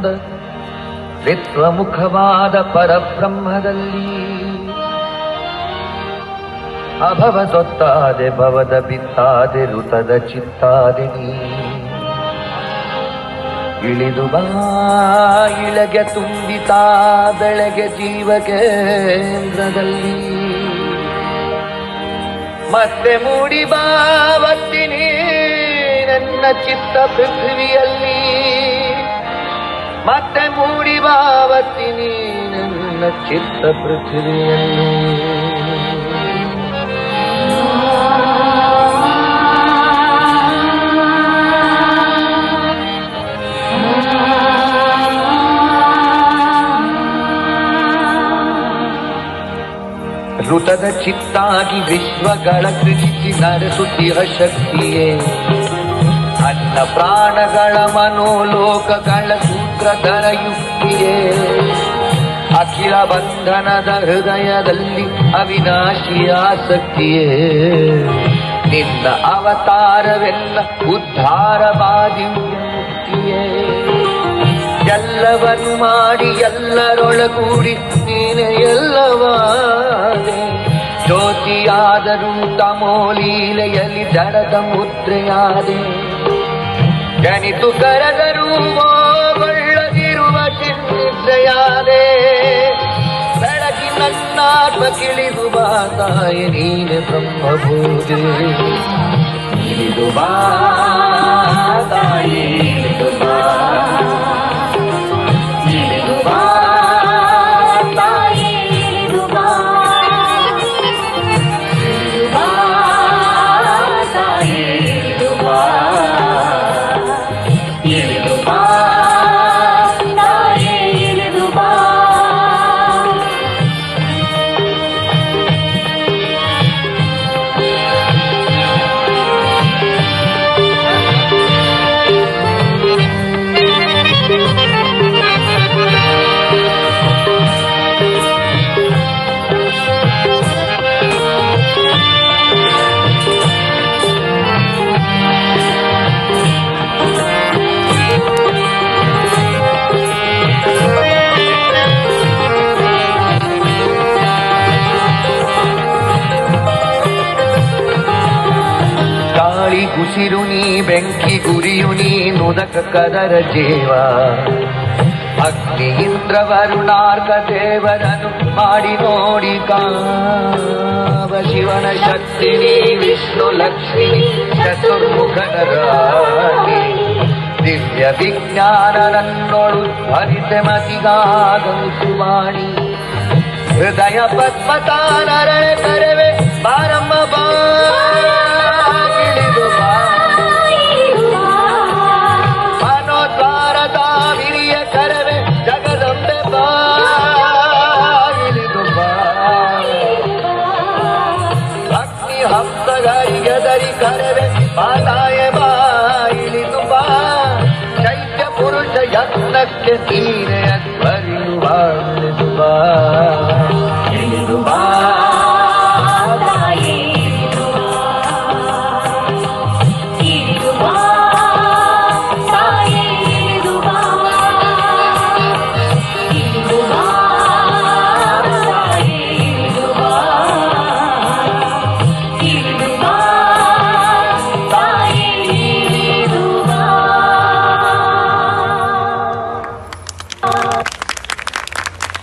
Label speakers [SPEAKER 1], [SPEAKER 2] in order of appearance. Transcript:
[SPEAKER 1] ಸಂದ ತ್ರಿತ್ವಮುಖವಾದ ಪರಬ್ರಹ್ಮದಲ್ಲಿ ಅಭವ ಸೊತ್ತಾದೆ ಭವದ ಬಿತ್ತಾದೆ ಋತದ ಚಿತ್ತಾದೆ ನೀ ಇಳಿದು ಬಾ ಇಳಗೆ ತುಂಬಿತಾ ಬೆಳಗ್ಗೆ ಜೀವ ಕೇಂದ್ರದಲ್ಲಿ ಮತ್ತೆ ಮೂಡಿ ಬಾವತ್ತಿನಿ ನನ್ನ ಚಿತ್ತ ಪೃಥ್ವಿಯಲ್ಲಿ ಮತ್ತೆ ಮೂಡಿ ಬಾವತ್ತಿನಿ ನನ್ನ ಚಿತ್ತ ಪೃಥ್ವಿಯಲ್ಲಿ ಋತದ ಚಿತ್ತಾಗಿ ವಿಶ್ವಗಳ ಸೃಜಿಸಿ ನಡೆಸುತ್ತಿಹ ಶಕ್ತಿಯೇ ಅನ್ನ ಪ್ರಾಣಗಳ ಮನೋಲೋಕಗಳ ಸೂತ್ರಧರ ಯುಕ್ತಿಯೇ ಅಖಿಲ ಬಂಧನದ ಹೃದಯದಲ್ಲಿ ಅವಿನಾಶಿ ಆಸಕ್ತಿಯೇ ನಿನ್ನ ಅವತಾರವೆಲ್ಲ ಉದ್ಧಾರವಾದಿ ಮುಕ್ತಿಯೇ ಎಲ್ಲವನ್ನು ಮಾಡಿ ಎಲ್ಲರೊಳಗೂಡಿ ನೀನೆ ಎಲ್ಲವಾದೆ ಜ್ಯೋತಿಯಾದರೂ ತಮೋಲೀಲೆಯಲ್ಲಿ ಜಡದ ಮುದ್ರೆಯಾದೆ ಜನಿತು ಕರೆದರೂ ಒಳ್ಳದಿರುವ ಚಿನ್ನಿದ್ರೆಯಾದೆ ಬೆಳಕಿನನ್ನಾತ್ಮ ಕಿಳಿದು ಬಾ ತಾಯಿ ನೀನೆ ಬ್ರಹ್ಮಭೂಜೆ ಇಳಿದು ಬಾ ತಾಯಿ ಇಳಿದು ಬಾ ಉಸಿರು ನೀ ಬೆಂಕಿ ಗುರಿಯು ನೀ ನುದಕ ಕದರ ಜೀವ ಅಗ್ನಿ ಇಂದ್ರ ವರುಣಾರ್ಕ ದೇವರನ್ನು ಮಾಡಿ ನೋಡಿ ಕಾವ ಶಿವನ ಶಕ್ತಿ ನೀ ವಿಷ್ಣು ಲಕ್ಷ್ಮಿ ಚತುರ್ಮುಖನ ರಾಣಿ ದಿವ್ಯ ವಿಜ್ಞಾನ ನನ್ನೊಳು ಹರಿತೆ ಮತಿಗಾಗಮಿಸುವಾಣಿ ಹೃದಯ ಪದ್ಮತಾನರಳೆ ಕರೆವೆ ಬಾರಮ್ಮ ಬಾ ಕರವೆ ಮಾತಾಯ ಬಾ ಇಳಿದು ಬಾ ಚೈತ್ಯ ಪುರುಷ ಯತ್ನಕ್ಕೆ ನೀನೆ ಅಕ್ಬರಿಯುವ